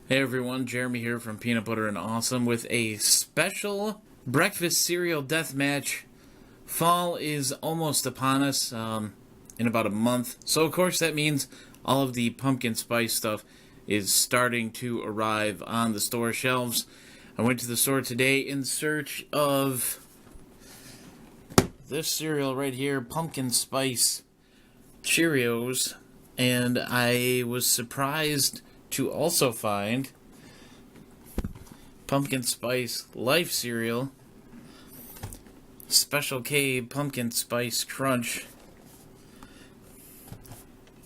Hey everyone, Jeremy here from Peanut Butter and Awesome with a special breakfast cereal death match. Fall is almost upon us in about a month, so of course that means all of the pumpkin spice stuff is starting to arrive on the store shelves. I went to the store today in search of this cereal right here, Pumpkin Spice Cheerios, and I was surprised to also find Pumpkin Spice Life Cereal Special K Pumpkin Spice Crunch,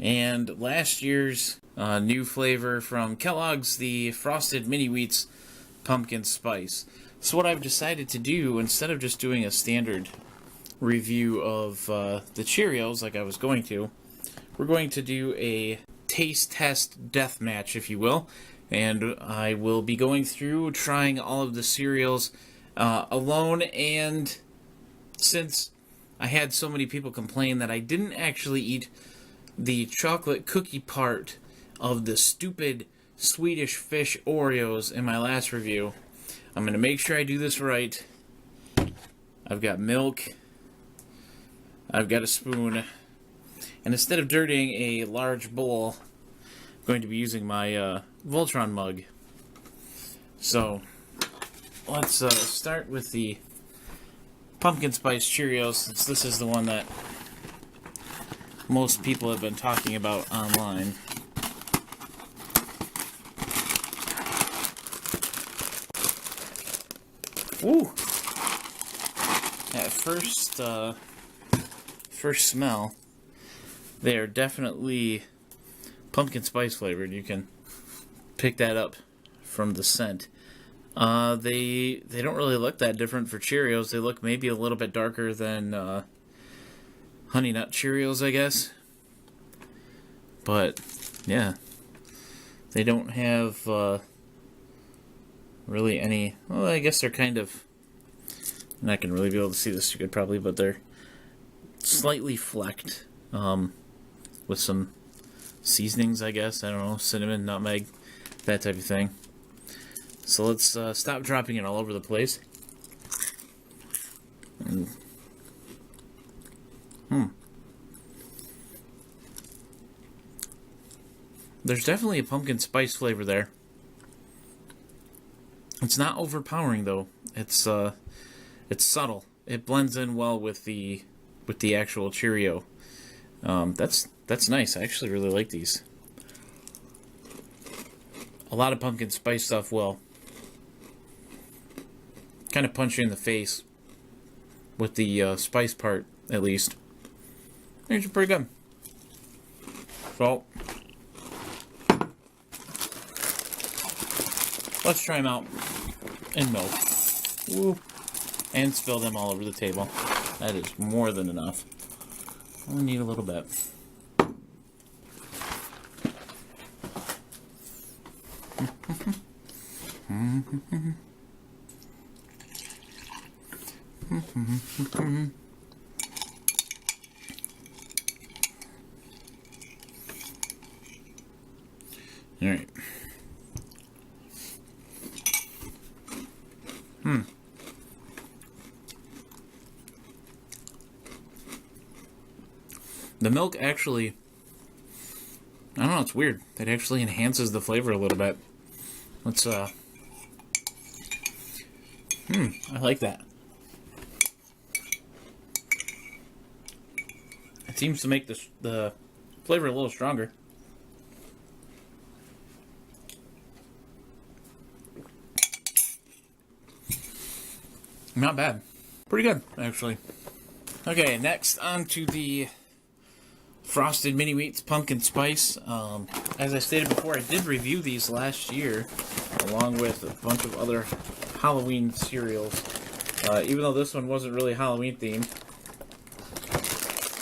and last year's new flavor from Kellogg's, the Frosted Mini Wheats Pumpkin Spice. So what I've decided to do, instead of just doing a standard review of the Cheerios like I was going to, we're going to do a taste test death match, if you will, and I will be going through trying all of the cereals alone. And since I had so many people complain that I didn't actually eat the chocolate cookie part of the stupid Swedish Fish Oreos in my last review, I'm going to make sure I do this right. I've got milk, I've got a spoon, and instead of dirtying a large bowl, I'm going to be using my Voltron mug. So, let's start with the Pumpkin Spice Cheerios, since this is the one that most people have been talking about online. Ooh! At first smell, they are definitely pumpkin spice flavored. You can pick that up from the scent. They don't really look that different for Cheerios. They look maybe a little bit darker than Honey Nut Cheerios, I guess. But yeah, they don't have really any. Well, I guess they're kind of. I'm not gonna really be able to see this too good, probably, but they're slightly flecked with some seasonings, I guess. I don't know, cinnamon, nutmeg, that type of thing. So let's stop dropping it all over the place. There's definitely a pumpkin spice flavor there. It's not overpowering though. It's subtle. It blends in well with the actual Cheerio. That's nice. I actually really like these. A lot of pumpkin spice stuff will kind of punch you in the face with the spice part, at least. These are pretty good. So, let's try them out in milk. Woo. And spill them all over the table. That is more than enough. Only need a little bit. All right. The milk actually, I don't know, it's weird. It actually enhances the flavor a little bit. Let's, I like that. It seems to make the flavor a little stronger. Not bad. Pretty good, actually. Okay, next on to the Frosted Mini Wheats Pumpkin Spice. As I stated before, I did review these last year, along with a bunch of other Halloween cereals. Even though this one wasn't really Halloween themed,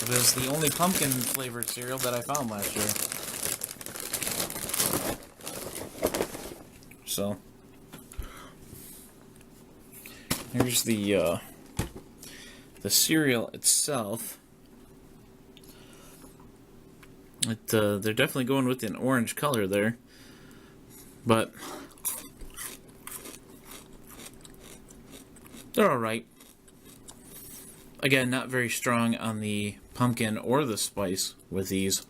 it was the only pumpkin flavored cereal that I found last year. So, here's the cereal itself. They're definitely going with an orange color there. but they're alright. Again, not very strong on the pumpkin or the spice with these.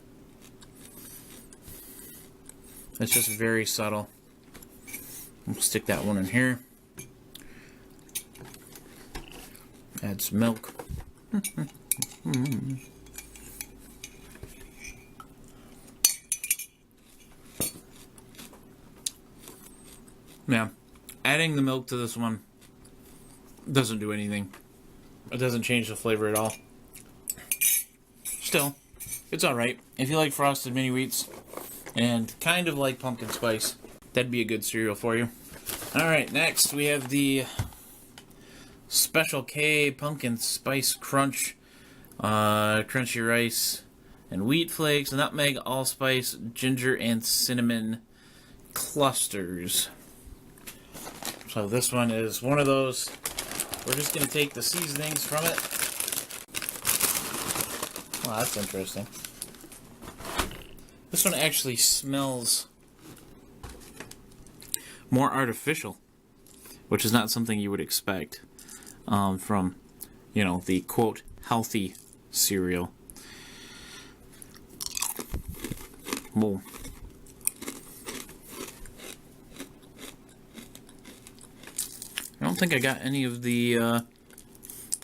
It's just very subtle. We'll stick that one in here. Add some milk. Yeah, adding the milk to this one doesn't do anything. It doesn't change the flavor at all. Still, it's alright. If you like Frosted Mini Wheats and kind of like pumpkin spice, that'd be a good cereal for you. Alright, next we have the Special K Pumpkin Spice Crunch, crunchy rice and wheat flakes, nutmeg, allspice, ginger, and cinnamon clusters. So this one is one of those. We're just going to take the seasonings from it. Wow, that's interesting. This one actually smells more artificial, which is not something you would expect from, you know, the quote healthy cereal. Whoa. I don't think I got any of the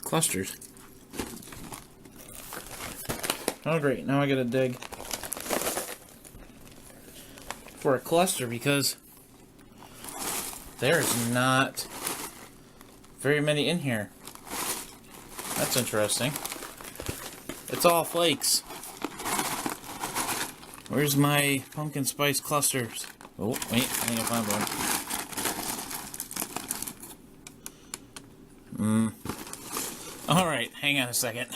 clusters. Oh great, now I gotta dig for a cluster because there's not very many in here. That's interesting. It's all flakes. Where's my pumpkin spice clusters? Oh, wait, I think I found one. Alright, hang on a second.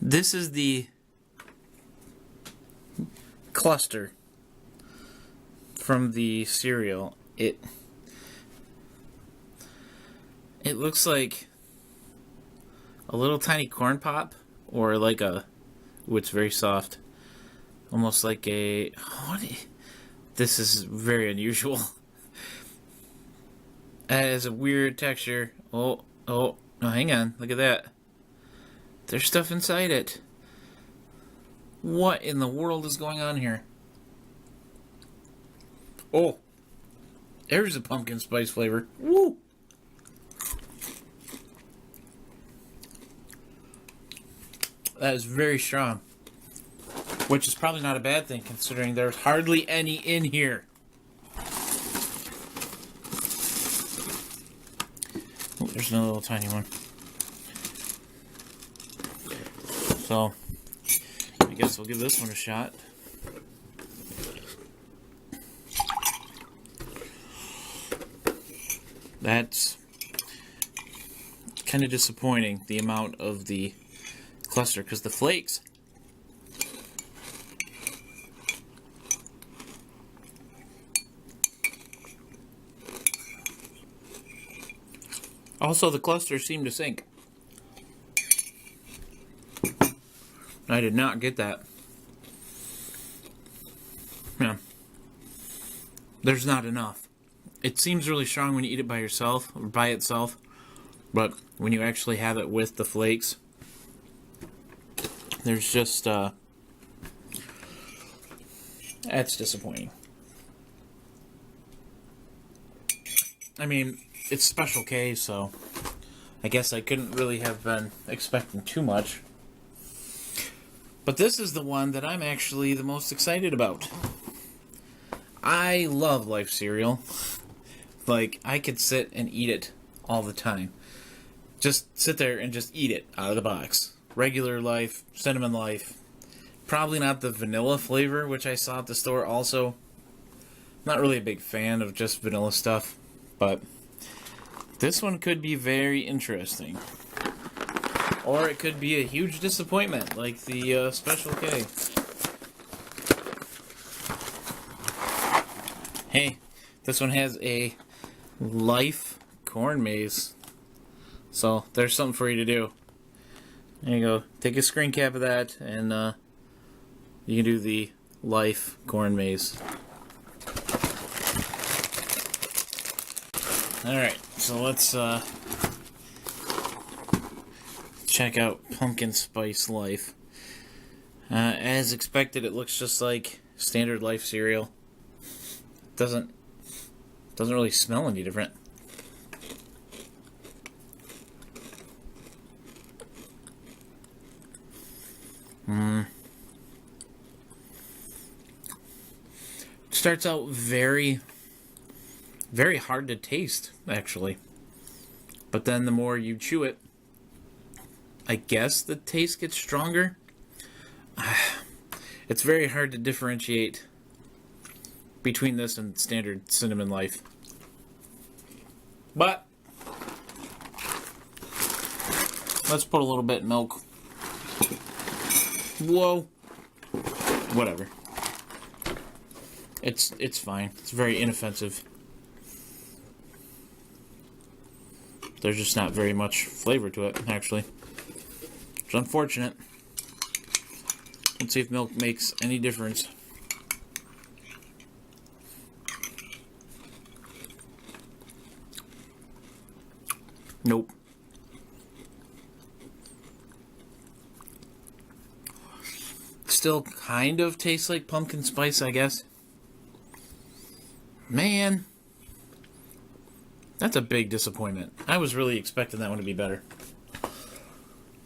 This is the cluster from the cereal. It looks like a little tiny corn pop, or like a, ooh, it's very soft. Almost like a, this is very unusual. It has a weird texture. Oh, no, hang on, look at that. There's stuff inside it. What in the world is going on here? Oh, there's a pumpkin spice flavor. Woo! That is very strong. Which is probably not a bad thing, considering there's hardly any in here. Oh, there's another little tiny one. So, I guess we'll give this one a shot. That's kind of disappointing, the amount of the cluster, because the flakes also, the clusters seem to sink. I did not get that. Yeah. There's not enough. It seems really strong when you eat it by yourself, or by itself, but when you actually have it with the flakes, there's just, that's disappointing. I mean, it's Special K, so I guess I couldn't really have been expecting too much. But this is the one that I'm actually the most excited about. I love Life cereal. Like, I could sit and eat it all the time. Just sit there and just eat it out of the box. Regular Life, Cinnamon Life. Probably not the vanilla flavor, which I saw at the store also. Not really a big fan of just vanilla stuff, but this one could be very interesting. Or it could be a huge disappointment, like the Special K. Hey, this one has a Life corn maze. So, there's something for you to do. There you go. Take a screen cap of that, and you can do the Life Corn Maze. Alright, so let's check out Pumpkin Spice Life. As expected, it looks just like standard Life cereal. Doesn't really smell any different. Starts out very hard to taste, actually. But then the more you chew it, I guess the taste gets stronger. It's very hard to differentiate between this and standard Cinnamon Life. But let's put a little bit in milk. Whoa. Whatever. It's fine. It's very inoffensive. There's just not very much flavor to it, actually. It's unfortunate. Let's see if milk makes any difference. Nope. Still kind of tastes like pumpkin spice, I guess. Man, that's a big disappointment. I was really expecting that one to be better.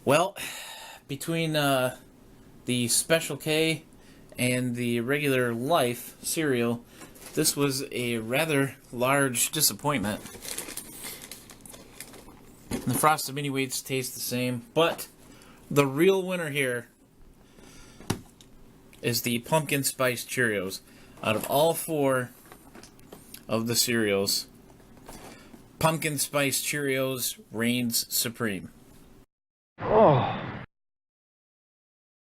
Well, between the Special K and the regular Life cereal, this was a rather large disappointment. The Frosted Mini Wheats taste the same, but the real winner here is the Pumpkin Spice Cheerios. Out of all four of the cereals, Pumpkin Spice Cheerios reigns supreme. Oh.